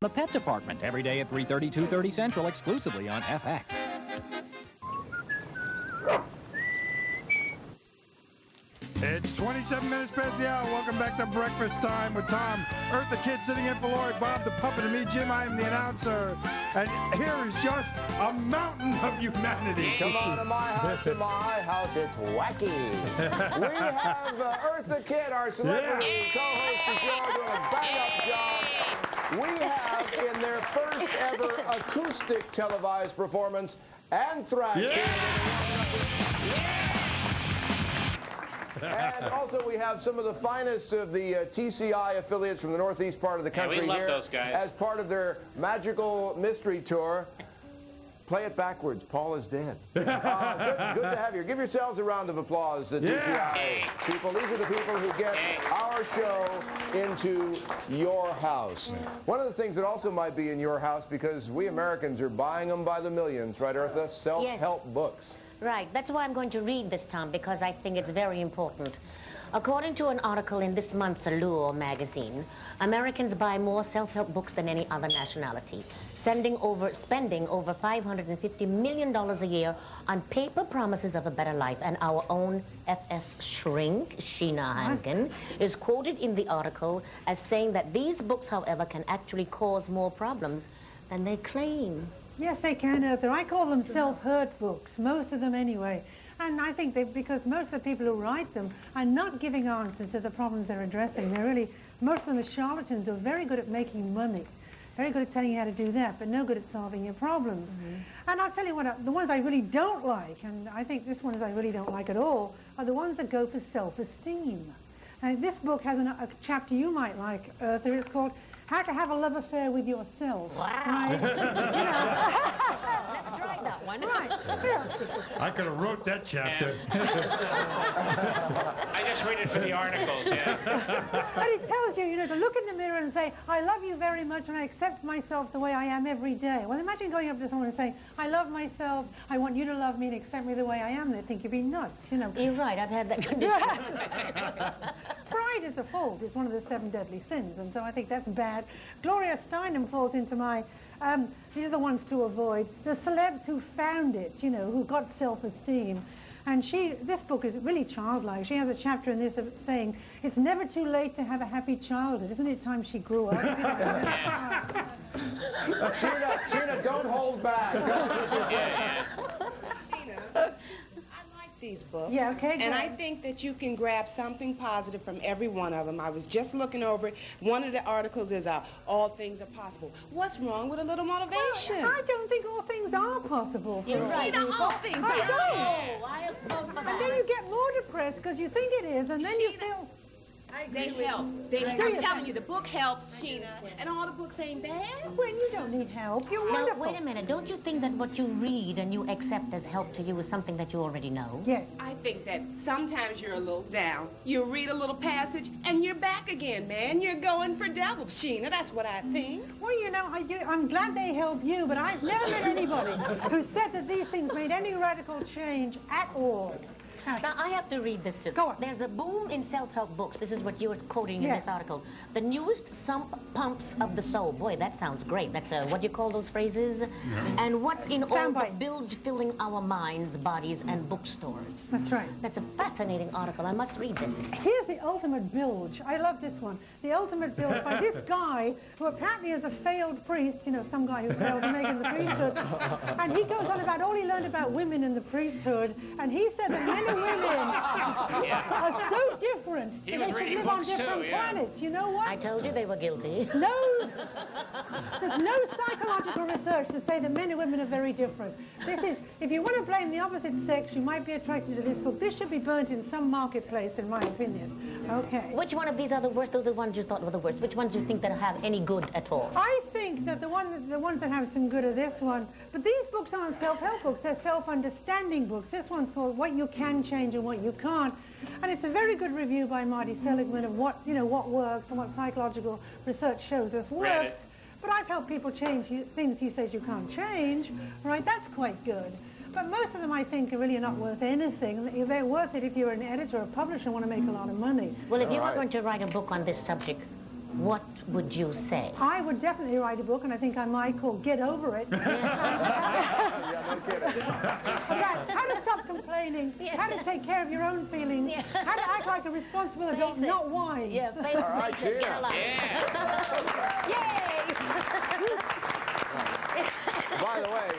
The Pet Department, every day at 3:30, 2:30 Central, exclusively on FX. It's 27 minutes past the hour. Welcome back to Breakfast Time with Tom, Earth the Kid sitting in for Lloyd, Bob the Puppet, and me, Jim. I am the announcer. And here is just a mountain of humanity. Come on to my house, it's wacky. We have Earth the Kid, our celebrity co-host the show, doing a bang-up job. We have, in their first ever acoustic televised performance, Anthrax. And also we have some of the finest of the TCI affiliates from the northeast part of the country we love here those guys. As part of their magical mystery tour. Play it backwards. Paul is dead. Good to have you. Give yourselves a round of applause, the TCI people. These are the people who get our show into your house. One of the things that also might be in your house, because we Americans are buying them by the millions, right, Eartha? Self-help books. Right. That's why I'm going to read this, Tom, because I think it's very important. According to an article in this month's Allure magazine, Americans buy more self-help books than any other nationality, spending over $550 million a year on paper promises of a better life. And our own FS shrink, Sheena Hankin, is quoted in the article as saying that these books, however, can actually cause more problems than they claim. Yes, they can, Eartha. I call them self-hurt books, most of them anyway. And I think because most of the people who write them are not giving answers to the problems they're addressing. They're really, most of them are charlatans who are very good at making money, very good at telling you how to do that, but no good at solving your problems. And I'll tell you what, the ones I really don't like, and I think this one is I really don't like at all, are the ones that go for self-esteem. And this book has a chapter you might like, Eartha. It's called How to Have a Love Affair with Yourself. Wow. Right? Never tried that one. Right. Yeah. I could have wrote that chapter. I just read it for the articles, But it tells you, to look in the mirror and say, I love you very much and I accept myself the way I am every day. Well, imagine going up to someone and saying, I love myself, I want you to love me and accept me the way I am. They'd think you'd be nuts, You're right, I've had that condition. Pride is a fault. It's one of the 7 deadly sins, and so I think that's bad. Gloria Steinem falls into my... these are the ones to avoid. The celebs who found it, who got self-esteem. And this book is really childlike. She has a chapter in this saying, it's never too late to have a happy childhood. Isn't it time she grew up? Sheena, don't hold back. These books. Yeah, okay, and I think that you can grab something positive from every one of them. I was just looking over it. One of the articles is all things are possible. What's wrong with a little motivation? Well, I don't think all things are possible. You're right. All things are. I don't. I vote for that. And then you get more depressed because you think it is, and then you feel... They help. I'm telling you, the book helps, Sheena. And all the books ain't bad. When you don't need help, you're Now, wonderful. wait a minute. Don't you think that what you read and you accept as help to you is something that you already know? Yes. I think that sometimes you're a little down. You read a little passage, and you're back again, man. You're going for double, Sheena. That's what I think. Well, I'm glad they help you, but I've never met anybody who said that these things made any radical change at all. Now, I have to read this too. Go on. There's a boom in self-help books. This is what you were quoting in Yes. this article. The newest pumps of the soul. Boy, that sounds great. That's what do you call those phrases? And what's in all the Soundbite. bilge filling our minds, bodies, and bookstores. That's right. That's a fascinating article. I must read this. Here's the ultimate bilge. I love this one. The ultimate bilge by this guy who apparently is a failed priest, some guy who failed to make it in the priesthood. And he goes on about all he learned about women in the priesthood. And he said that men and women are so different that they should live on different planets. You know what? I told you they were guilty. No, there's no psychological research to say that men and women are very different. This is, if you want to blame the opposite sex, you might be attracted to this book. This should be burnt in some marketplace, in my opinion. Okay. Which one of these are the worst? Those are the ones you thought were the worst. Which ones do you think that have any good at all? I think that the ones that have some good are this one. But these books aren't self-help books. They're self-understanding books. This one's called What You Can Change and What You Can't. And it's a very good review by Marty Seligman of what works and what psychological research shows us works. But I've helped people change things he says you can't change. Right? That's quite good. But most of them, I think, are really not worth anything. They're worth it if you're an editor or a publisher and want to make a lot of money. Well, if you were going to write a book on this subject, what would you say? I would definitely write a book, and I think I might call Get Over It. Yeah, no kidding. How to stop complaining, how to take care of your own feelings, how to act like a responsible adult, Face it. not whine. Yeah, face All right, it, get Jim. a life. Yay! By the way,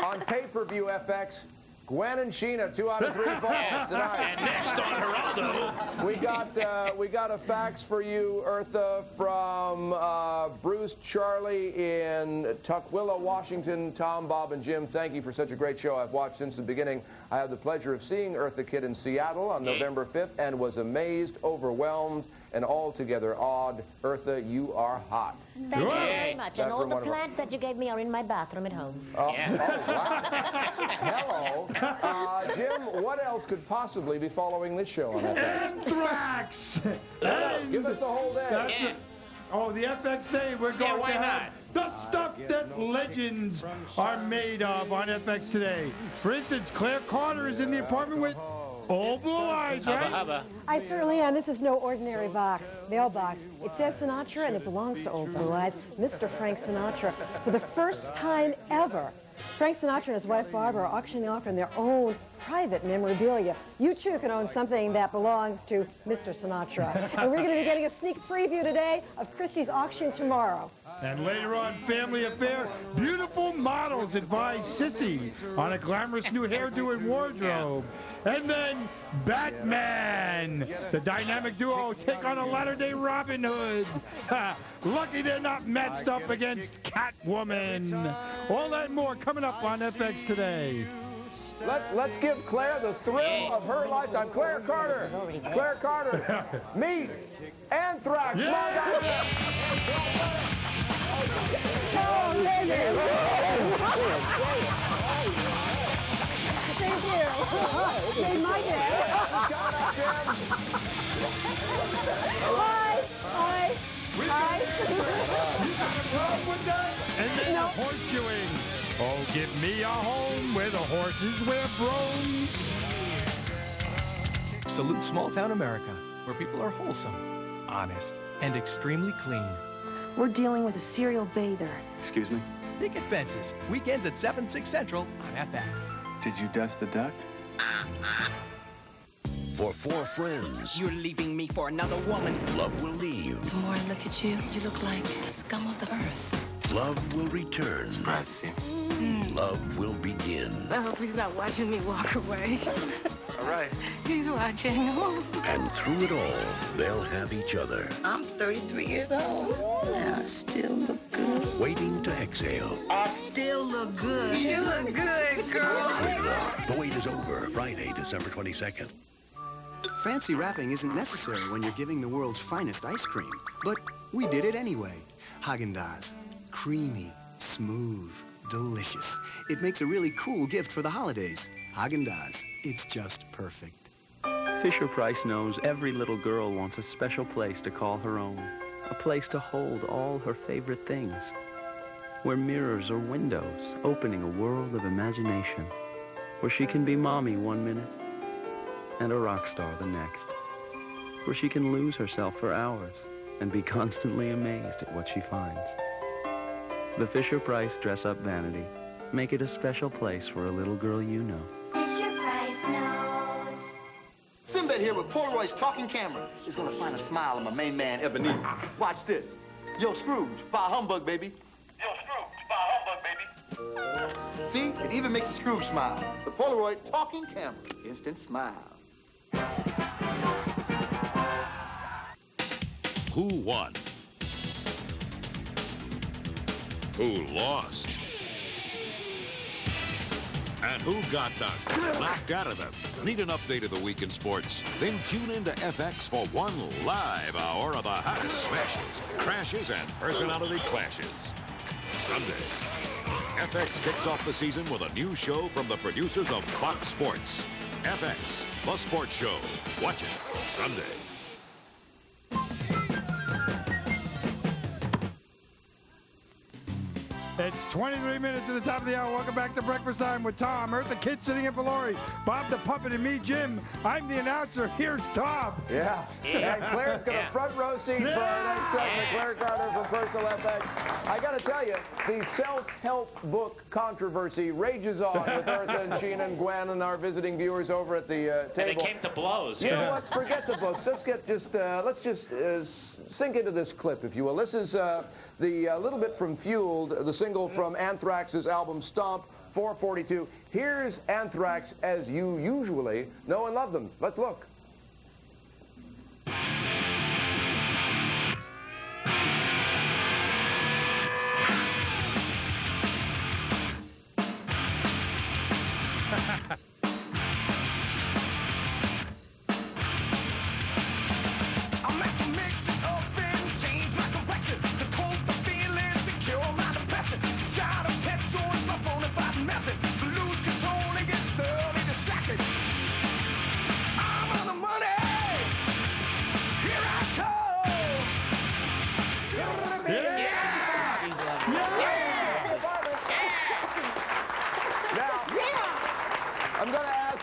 on pay-per-view FX, Gwen and Sheena, 2 out of 3 falls tonight. And next on Geraldo. We got a fax for you, Eartha, from Bruce Charlie in Tukwila, Washington. Tom, Bob, and Jim, thank you for such a great show. I've watched since the beginning. I had the pleasure of seeing Eartha Kitt in Seattle on November 5th and was amazed, overwhelmed, and altogether awed. Eartha, you are hot. Thank you very much. That's And all from the one of our- plants that you gave me are in my bathroom at home. Oh, wow. Hello. Jim, what else could possibly be following this show on FX? Anthrax! Give us the whole day. That's it. Oh, the FX Day, we're going why to have not? the stuff that legends are made of on FX today. For instance, Claire Carter is in the apartment with Old Blue Eyes, right? Hubba. I certainly am. This is no ordinary box, mailbox. It says Sinatra, and it belongs to Old Blue Eyes, Mr. Frank Sinatra. For the first time ever, Frank Sinatra and his wife Barbara are auctioning off in their own private memorabilia. You too can own something that belongs to Mr. Sinatra. And we're going to be getting a sneak preview today of Christie's auction tomorrow. And later on, Family Affair, beautiful models advise Sissy on a glamorous new hairdo and wardrobe. And then Batman, the dynamic duo, take on a latter-day Robin Hood. Ha, lucky they're not matched up against Catwoman. All that and more coming up on FX today. Let's give Claire the thrill of her lifetime. Claire Carter. Claire Carter. Meet Anthrax. Come on, guys. Thank you. It made my day. Hi. And then the horseshoeing. Oh, give me a home where the horses wear brooms. Salute small-town America, where people are wholesome, honest, and extremely clean. We're dealing with a serial bather. Excuse me? Picket Fences, weekends at 7, 6 Central on FX. Did you dust the duct? For 4 friends, You're leaving me for another woman. love will leave. The more I look at you, you look like scum of the earth. Love will return. Love will begin. I hope he's not watching me walk away. All right. He's watching. And through it all, they'll have each other. I'm 33 years old. And I still look good. Waiting to exhale. I still look good. You look good, girl. Quick Walk. The wait is over. Friday, December 22nd. Fancy wrapping isn't necessary when you're giving the world's finest ice cream. But we did it anyway. Haagen-Dazs. Creamy, smooth, delicious. It makes a really cool gift for the holidays. Haagen-Dazs. It's just perfect. Fisher-Price knows every little girl wants a special place to call her own. A place to hold all her favorite things. Where mirrors are windows, opening a world of imagination. Where she can be mommy one minute and a rock star the next. Where she can lose herself for hours and be constantly amazed at what she finds. The Fisher-Price dress-up vanity. Make it a special place for a little girl you know. Fisher-Price knows. Sinbad here with Polaroid's talking camera is gonna find a smile on my main man, Ebenezer. Watch this. Yo, Scrooge, buy a humbug, baby. Yo, Scrooge, buy a humbug, baby. See, it even makes a Scrooge smile. The Polaroid talking camera. Instant smile. Who won? Who lost? And who got knocked out of them? Need an update of the week in sports? Then tune into FX for one live hour of the hottest smashes, crashes, and personality clashes. Sunday, FX kicks off the season with a new show from the producers of Fox Sports. FX, the sports show. Watch it Sunday. It's 23 minutes to the top of the hour. Welcome back to Breakfast Time with Tom, Earth the Kid sitting in for Lori, Bob the Puppet, and me, Jim. I'm the announcer. Here's Tom. Yeah. And Claire's got a front row seat for our next segment. Claire Carter from Personal FX. I got to tell you, the self-help book controversy rages on with Eartha and Sheena and Gwen and our visiting viewers over at the table. They came to blows. You know what? Forget the books. Let's just sink into this clip, if you will. This is the little bit from Fueled, the single from Anthrax's album Stomp, 442. Here's Anthrax as you usually know and love them. Let's look. I'm going to ask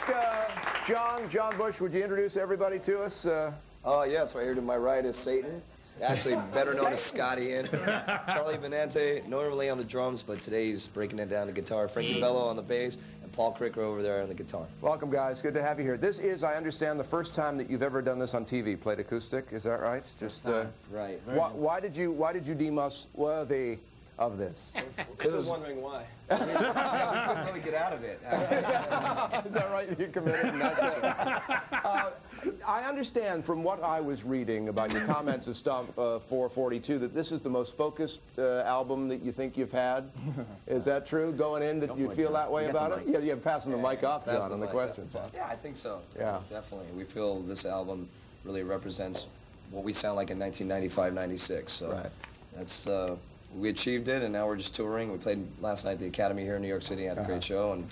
John Bush, would you introduce everybody to us? Yes, right here to my right is Satan, actually better known as Scotty Ian. Charlie Benante, normally on the drums, but today he's breaking it down to guitar. Frankie Bello on the bass, and Paul Cricker over there on the guitar. Welcome, guys. Good to have you here. This is, I understand, the first time that you've ever done this on TV, played acoustic. Is that right? Just right. Why did you deem us worthy of this? Because I was wondering why. I mean, we couldn't really get out of it, actually. Is that right? You're committed and that's it. I understand from what I was reading about your comments of Stomp 442 that this is the most focused album that you think you've had. Is that true? Going in, that you feel that way about it? Yeah, you're passing the mic off, John, on the questions. Yeah, I think so. Yeah. Definitely. We feel this album really represents what we sound like in 1995, 96. So right. That's... we achieved it, and now we're just touring. We played last night at the Academy here in New York City, had a great show, and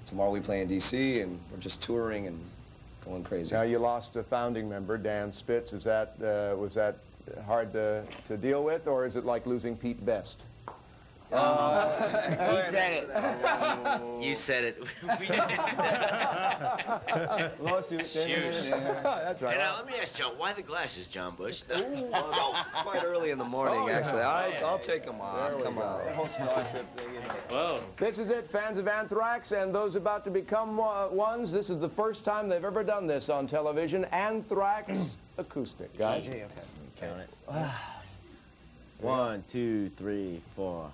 tomorrow we play in D.C., and we're just touring and going crazy. Now, you lost a founding member, Dan Spitz. Was that hard to deal with, or is it like losing Pete Best? You said it. You said it. Lawsuit. Shoot. That's right. Now, let me ask John, why the glasses, John Bush? Well, it's quite early in the morning, actually. I'll take them off. Come on. Whoa. This is it, fans of Anthrax and those about to become ones. This is the first time they've ever done this on television. Anthrax acoustic, guys. Okay. Count it. 1, 2, 3, 4.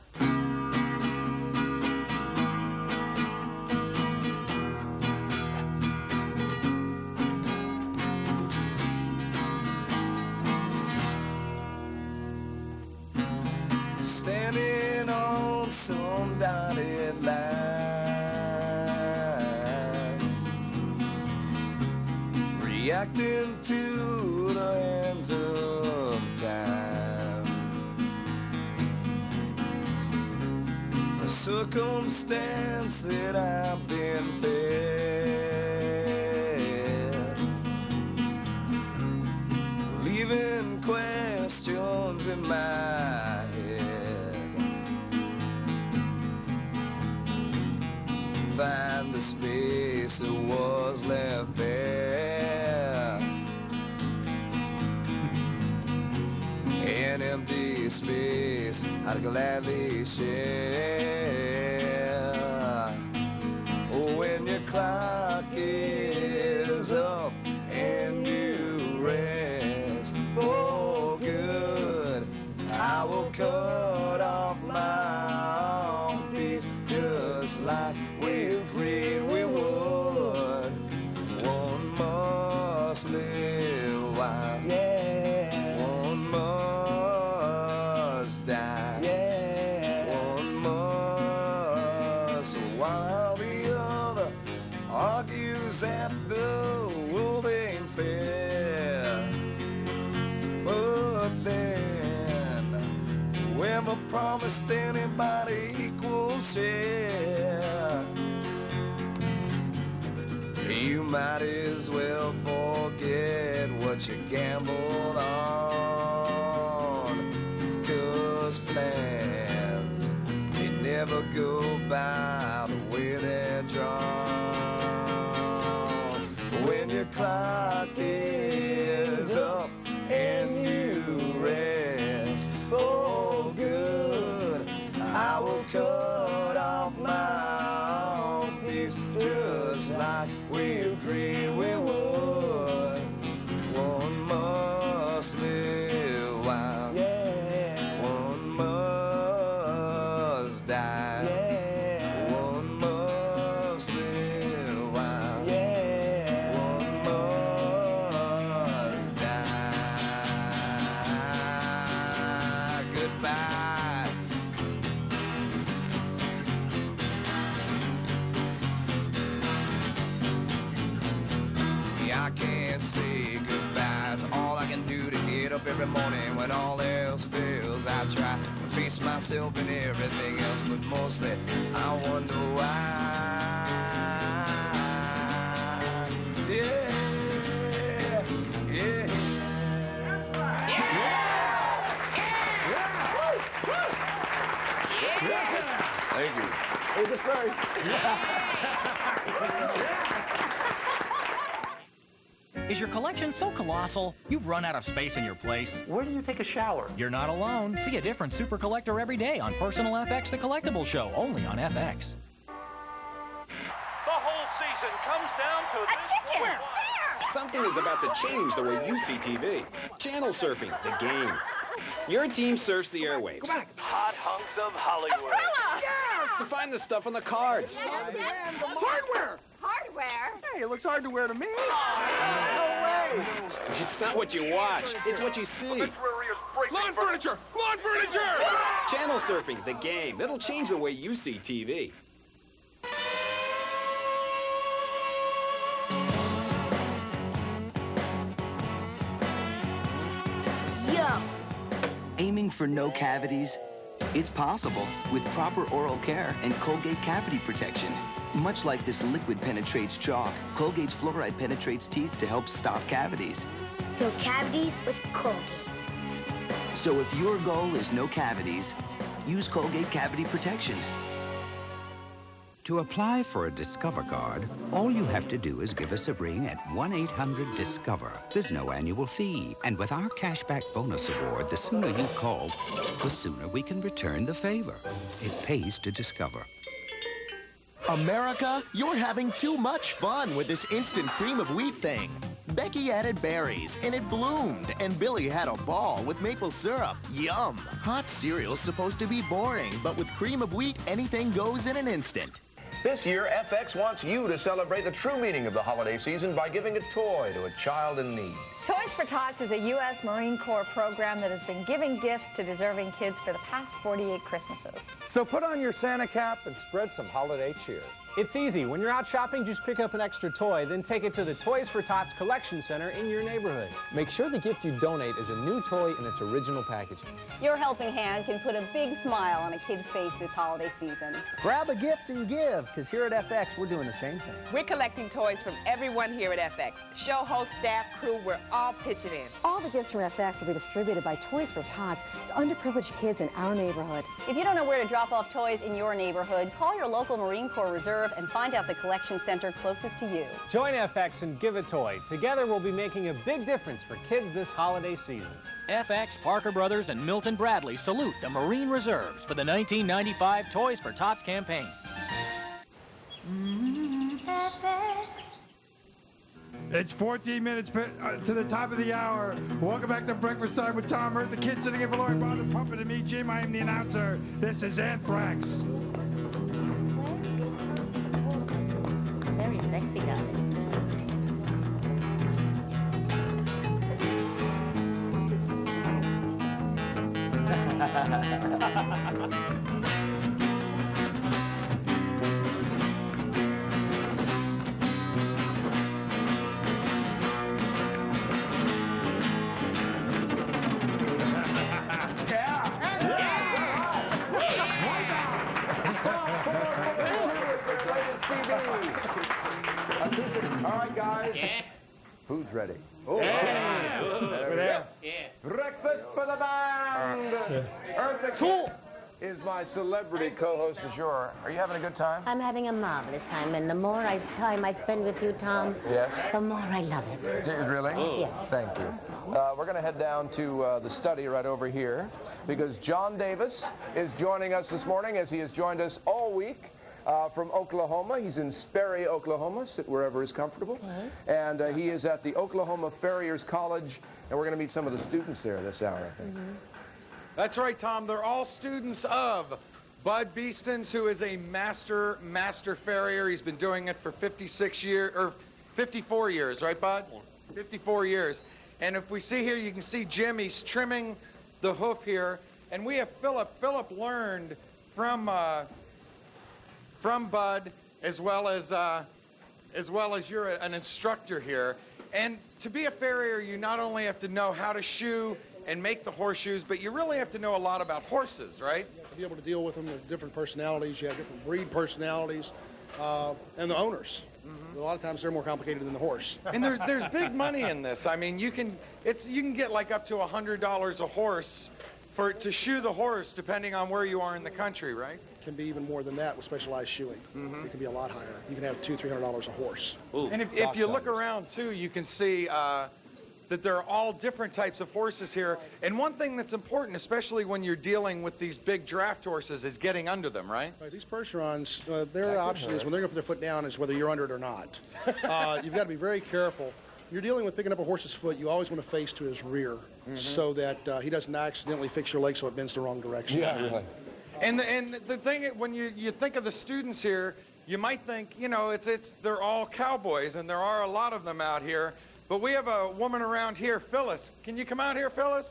Standing on some dotted line, reacting to the hands of time. A circumstance that I've been fed, leaving questions in my head. Find the space that was left bare, an empty space I'd gladly share. Oh, when your clock is up and you rest for good, I will cut off my own piece just like we agreed we would. One must live while one must die. One must, while the other argues that the world ain't fair. But then, whoever promised anybody equal share, you might as well forget what you gambled on, 'cause plans never go by the way they're drawn. When your clock is up and you rest for good, I will cut off my piece just like we agreed we would. One must live while one must die. One must live while one must die. Goodbye. I can't say goodbyes. All I can do to get up every morning when all else fails. I try to face myself and everything else, but mostly I wonder why. Yeah, yeah. Thank you. Hey, this very. Is your collection so colossal, you've run out of space in your place? Where do you take a shower? You're not alone. See a different super collector every day on Personal FX, the collectible show, only on FX. The whole season comes down to this one. Something is about to change the way you see TV. Channel surfing, the game. Your team surfs the airwaves. Hot hunks of Hollywood. Yeah, to find the stuff on the cards. Hardware! Hardware? Hey, it looks hard to wear to me. No way! It's not what you watch, it's what you see. Lawn furniture! Lawn furniture! Channel surfing, the game. It'll change the way you see TV. Yo! Aiming for no cavities? It's possible with proper oral care and Colgate cavity protection. Much like this liquid penetrates chalk, Colgate's fluoride penetrates teeth to help stop cavities. No cavities with Colgate. So if your goal is no cavities, use Colgate Cavity Protection. To apply for a Discover card, all you have to do is give us a ring at 1-800-DISCOVER. There's no annual fee. And with our cashback bonus award, the sooner you call, the sooner we can return the favor. It pays to discover. America, you're having too much fun with this instant cream of wheat thing. Becky added berries, and it bloomed. And Billy had a ball with maple syrup. Yum! Hot cereal's supposed to be boring, but with cream of wheat, anything goes in an instant. This year, FX wants you to celebrate the true meaning of the holiday season by giving a toy to a child in need. Toys for Tots is a U.S. Marine Corps program that has been giving gifts to deserving kids for the past 48 Christmases. So put on your Santa cap and spread some holiday cheer. It's easy. When you're out shopping, just pick up an extra toy, then take it to the Toys for Tots Collection Center in your neighborhood. Make sure the gift you donate is a new toy in its original packaging. Your helping hand can put a big smile on a kid's face this holiday season. Grab a gift and give, because here at FX, we're doing the same thing. We're collecting toys from everyone here at FX. Show host, staff, crew, we're all pitching in. All the gifts from FX will be distributed by Toys for Tots to underprivileged kids in our neighborhood. If you don't know where to drop off toys in your neighborhood, call your local Marine Corps Reserve and find out the collection center closest to you. Join FX and give a toy. Together, we'll be making a big difference for kids this holiday season. FX, Parker Brothers, and Milton Bradley salute the Marine Reserves for the 1995 Toys for Tots campaign. It's 14 minutes to the top of the hour. Welcome back to Breakfast Time with Tom Hurt, the kid sitting in below, Bob the Puppet, and me, Jim. I am the announcer. This is Anthrax. Very sexy, darling. All right, guys. Yeah. Who's ready? Oh, there we go. Yeah. Breakfast for the band. Earth the Cool. is my celebrity co-host du jour. Are you having a good time? I'm having a marvelous time, and the more time I spend with you, Tom, yes, the more I love it. Really? Yes. Thank you. We're going to head down to the study right over here because John Davis is joining us this morning, as he has joined us all week from Oklahoma. He's in Sperry, Oklahoma. Sit wherever is comfortable. And he is at the Oklahoma Farriers College, and we're going to meet some of the students there this hour, I think. That's right, Tom. They're all students of Bud Beestons, who is a master farrier. He's been doing it for 54 years, right, Bud? 54 years. And if we see here, you can see Jim. He's trimming the hoof here. And we have Philip. Philip learned from Bud, as well as you're an instructor here. And to be a farrier, you not only have to know how to shoe and make the horseshoes, but you really have to know a lot about horses, right? You have to be able to deal with them. There's different personalities. You have different breed personalities, and the owners. A lot of times they're more complicated than the horse. And there's big money in this. I mean, you can get like up to $100 a horse to shoe the horse, depending on where you are in the country, right? It can be even more than that with specialized shoeing. It can be a lot higher. You can have $200-300 a horse. And if you look around too, you can see that there are all different types of horses here. And one thing that's important, especially when you're dealing with these big draft horses, is getting under them, right? Right, these Percherons, their option is when they're going to put their foot down is whether you're under it or not. You've got to be very careful. You're dealing with picking up a horse's foot, you always want to face to his rear so that he doesn't accidentally fix your leg so it bends the wrong direction. Yeah, really. And the thing, when you think of the students here, you might think, you know, they're all cowboys, and there are a lot of them out here. But we have a woman around here, Phyllis. Can you come out here, Phyllis?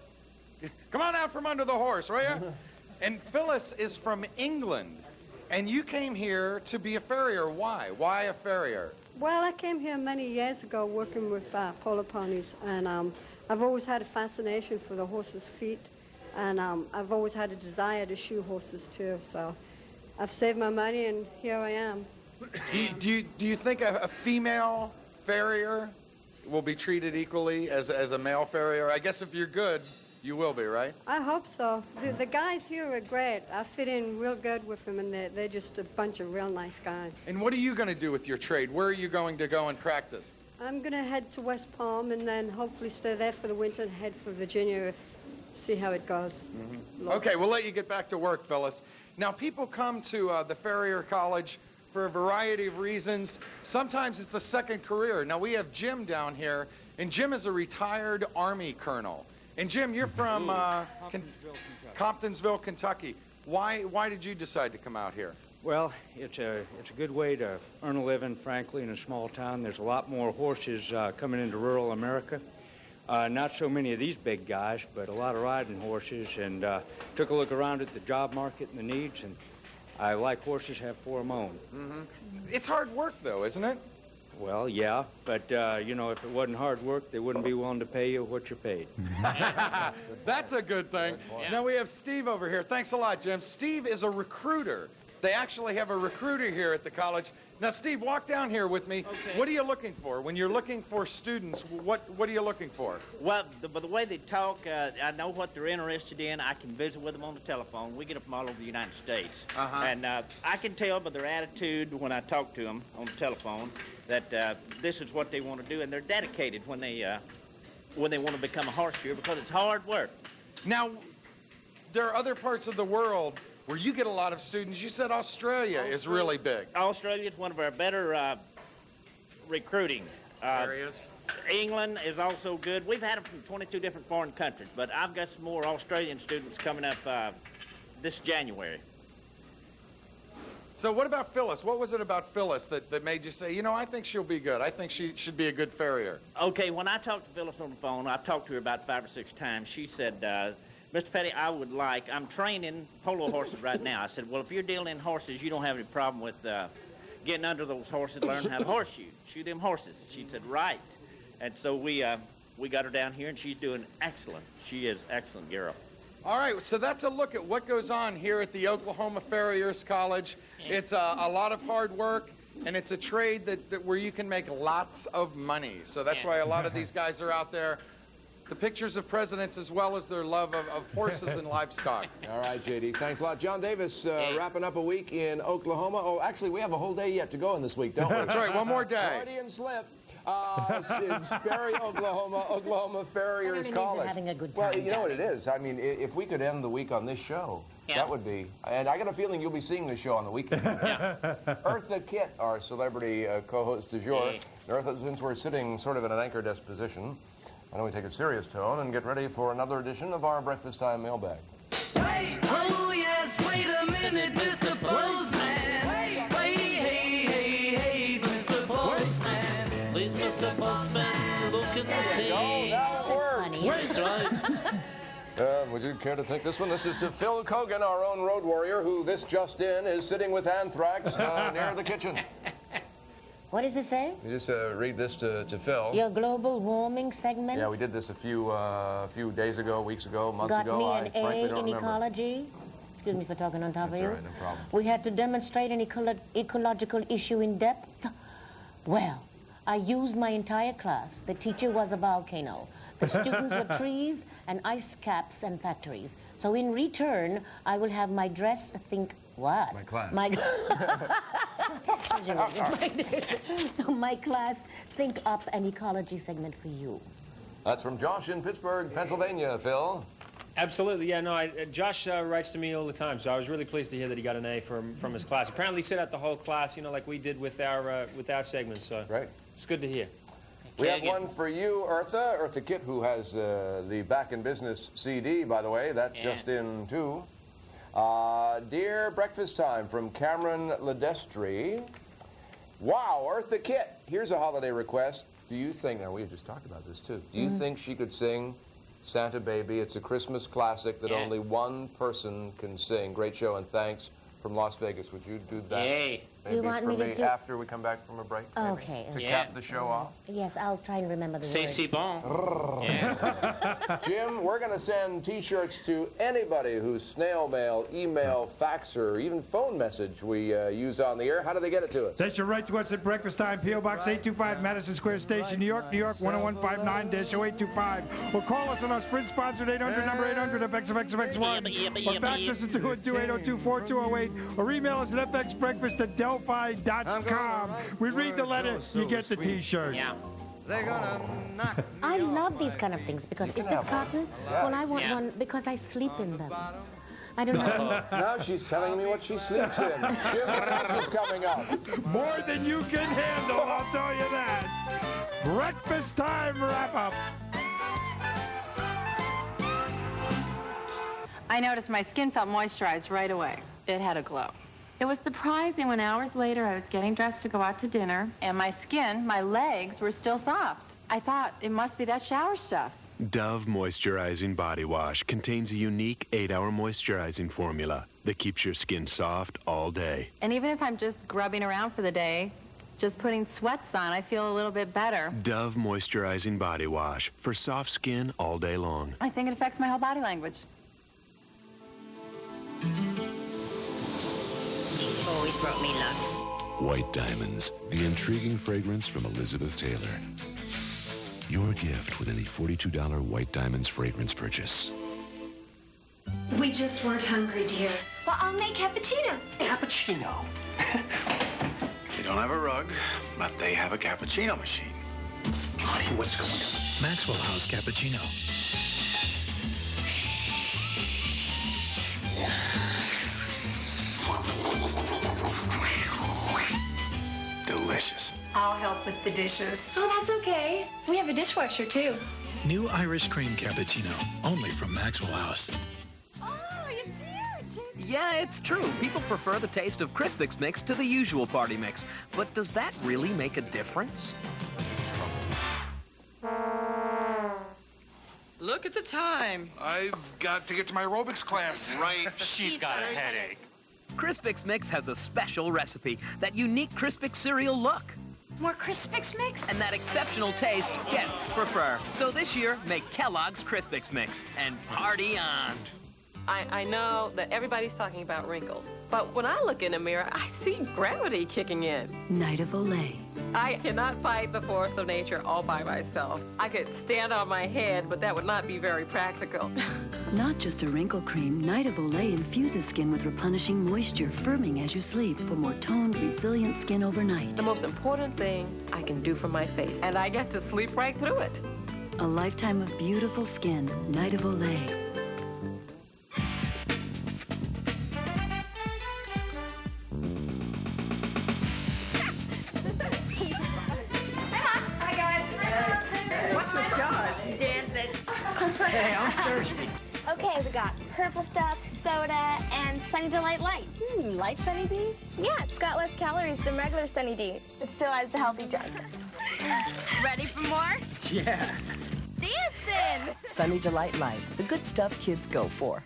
Come on out from under the horse, will you? And Phyllis is from England, and you came here to be a farrier. Why? Why a farrier? Well, I came here many years ago working with polo ponies, and I've always had a fascination for the horse's feet, and I've always had a desire to shoe horses too. So I've saved my money, and here I am. Do you think a female farrier will be treated equally as a male farrier? I guess if you're good, you will be, right? I hope so. The guys here are great. I fit in real good with them, and they're just a bunch of real nice guys. And what are you going to do with your trade? Where are you going to go and practice? I'm going to head to West Palm and then hopefully stay there for the winter and head for Virginia, see how it goes. Okay, we'll let you get back to work, Phyllis. Now, people come to the Farrier College for a variety of reasons. Sometimes it's a second career. Now, we have Jim down here, and Jim is a retired Army colonel. And Jim, you're from Comptonsville, Kentucky. Why did you decide to come out here? Well, it's a good way to earn a living, frankly, in a small town. There's a lot more horses coming into rural America. Not so many of these big guys, but a lot of riding horses, and took a look around at the job market and the needs, and I like horses, have 4 of my own. It's hard work, though, isn't it? Well, yeah, but, you know, if it wasn't hard work, they wouldn't be willing to pay you what you're paid. That's a good thing. Now we have Steve over here. Thanks a lot, Jim. Steve is a recruiter. They actually have a recruiter here at the college. Now, Steve, walk down here with me. Okay. What are you looking for? When you're looking for students, what are you looking for? Well, the way they talk, I know what they're interested in. I can visit with them on the telephone. We get them from all over the United States. And I can tell by their attitude when I talk to them on the telephone that this is what they want to do, and they're dedicated when they want to become a horse shoer because it's hard work. Now, there are other parts of the world where you get a lot of students. You said Australia is really big. Australia is one of our better recruiting areas. England is also good. We've had them from 22 different foreign countries, but I've got some more Australian students coming up this January. So what about Phyllis? What was it about Phyllis that made you say, you know, I think she'll be good. I think she should be a good farrier? Okay, when I talked to Phyllis on the phone, I've talked to her about 5 or 6 times. She said, Mr. Petty, I'm training polo horses right now. I said, well, if you're dealing in horses, you don't have any problem with getting under those horses, learning how to horseshoe, shoe them horses. She said, right. And so we got her down here, and she's doing excellent. She is an excellent girl. All right, so that's a look at what goes on here at the Oklahoma Farriers College. It's a lot of hard work, and it's a trade that where you can make lots of money. So that's why a lot of these guys are out there. the pictures of presidents as well as their love of horses and livestock. All right, J.D., thanks a lot. John Davis, wrapping up a week in Oklahoma. Oh, actually, we have a whole day yet to go in this week, don't we? That's right, one more day. Freudian slip. It's Sperry, Oklahoma Farriers College. Having a good time. Well, you know what it is? I mean, if we could end the week on this show, that would be... And I got a feeling you'll be seeing this show on the weekend. Eartha Kitt, our celebrity co-host du jour. Eartha, since we're sitting sort of in an anchor desk position, why don't we take a serious tone and get ready for another edition of our Breakfast Time mailbag. Wait, oh yes, wait a minute, Mr. Postman. Wait, hey, Mr. Postman. Please, Mr. Postman, look at the tea. Oh, now it works. Wait, right. Would you care to take this one? This is to Phil Kogan, our own road warrior, who this just in is sitting with anthrax near the kitchen. What does this say? You just read this to Phil. Your global warming segment? Yeah, we did this a few days ago, weeks ago, months Got ago. me an I frankly A don't in remember. ecology. Excuse me for talking on top of you. All right, no problem. We had to demonstrate an ecological issue in depth. Well, I used my entire class. The teacher was a volcano. The students were trees and ice caps and factories. So in return, I will have my dress think what? My class. My class think up an ecology segment for you. That's from Josh in Pittsburgh, Pennsylvania, Phil. Absolutely, yeah, no, Josh writes to me all the time, so I was really pleased to hear that he got an A from his class. Apparently he set out the whole class, you know, like we did with our segments, so right. It's good to hear. We have one for you, Eartha Kitt, who has the Back in Business CD, by the way. That's just in, too. Dear Breakfast Time from Cameron Ledestri. Wow, Eartha Kitt, here's a holiday request. Do you think, now we had just talked about this, too. Do you think she could sing Santa Baby? It's a Christmas classic that only one person can sing. Great show, and thanks from Las Vegas. Would you do that? Yay. Maybe You want for me to me do- after we come back from a break? Maybe, Okay. To cap the show off? Yes, I'll try and remember the words. C'est bon. Jim, we're going to send T-shirts to anybody whose snail mail, email, fax, or even phone message we use on the air. How do they get it to us? They should write to us at Breakfast Time, P.O. Box 825, Madison Square Station, New York, 10159-0825. Or call us on our Sprint-sponsored 800 number 800-FXFXFX1. Or fax us at 212-802-4208. Or email us at fxbreakfast@delphi.com. We read the letter, you get the T-shirt. Yeah. I love these kind of things because is this cotton? Well, I want one because I sleep in them. I don't know. Now she's telling me what she sleeps in. Jim, what else is coming up? More than you can handle, I'll tell you that. Breakfast Time wrap-up. I noticed my skin felt moisturized right away. It had a glow. It was surprising when hours later I was getting dressed to go out to dinner, and my skin, my legs, were still soft. I thought it must be that shower stuff. Dove Moisturizing Body Wash contains a unique 8-hour moisturizing formula that keeps your skin soft all day. And even if I'm just grubbing around for the day, just putting sweats on, I feel a little bit better. Dove Moisturizing Body Wash for soft skin all day long. I think it affects my whole body language. He's always brought me luck. White Diamonds, the intriguing fragrance from Elizabeth Taylor. Your gift with any $42 White Diamonds fragrance purchase. We just weren't hungry, dear. Well, I'll make cappuccino. Cappuccino? They don't have a rug, but they have a cappuccino machine. Honey, what's going on? Maxwell House Cappuccino. Delicious. I'll help with the dishes. Oh, that's okay. We have a dishwasher, too. New Irish Cream Cappuccino, only from Maxwell House. Yeah, it's true. People prefer the taste of Crispix Mix to the usual party mix. But does that really make a difference? Look at the time. I've got to get to my aerobics class. Right. She's got a headache. Crispix Mix has a special recipe, that unique Crispix cereal look. More Crispix Mix? And that exceptional taste guests prefer. So this year, make Kellogg's Crispix Mix and party on. I know that everybody's talking about wrinkles, but when I look in a mirror, I see gravity kicking in. Night of Olay. I cannot fight the force of nature all by myself. I could stand on my head, but that would not be very practical. Not just a wrinkle cream, Night of Olay infuses skin with replenishing moisture, firming as you sleep for more toned, resilient skin overnight. The most important thing I can do for my face, and I get to sleep right through it. A lifetime of beautiful skin, Night of Olay. Hey, I'm thirsty. Okay, we got purple stuff, soda, and Sunny Delight Light. You like Sunny D? Yeah, it's got less calories than regular Sunny D. It still has the healthy junk. Ready for more? Yeah. Dancing! Sunny Delight Light, the good stuff kids go for.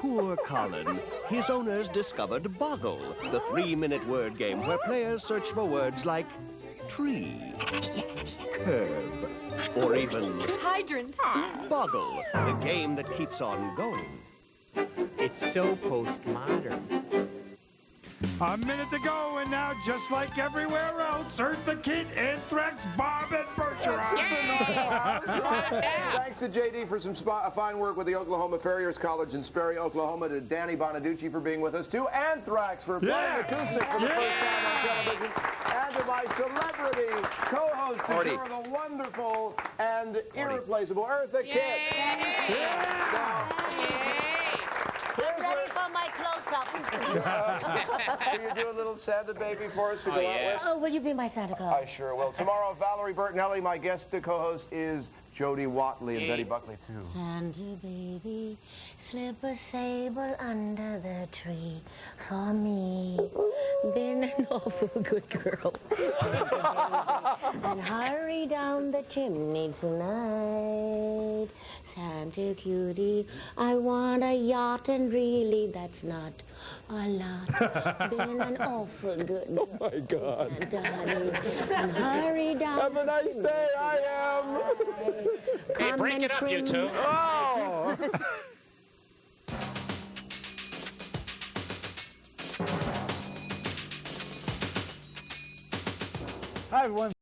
Poor Colin. His owners discovered Boggle, the 3-minute word game where players search for words like tree, curb, or even Hydrant. Boggle, the game that keeps on going. It's so postmodern. A minute to go, and now, just like everywhere else, Eartha Kitt, Anthrax, Bob, and Bergeron. Thanks to JD for some fine work with the Oklahoma Farriers College in Sperry, Oklahoma, to Danny Bonaducci for being with us, to Anthrax for playing acoustic for the first time on television, and to my celebrity co-host, the wonderful and irreplaceable Eartha Kitt. I'm ready for my close-up. Can you do a little Santa baby for us to go out with? Oh, will you be my Santa Claus? I sure will. Tomorrow, Valerie Bertinelli. My guest co-host is Jody Watley and Betty Buckley, too. Santa baby, slip a sable under the tree for me. Been an awful good girl. And hurry down the chimney tonight. Santa cutie, I want a yacht, and really that's not a lot. Been an awful good girl. Oh, my God. Santa honey, and hurry down. Have a nice day. I am. Hey, break it up, you two. Oh! Hi, everyone.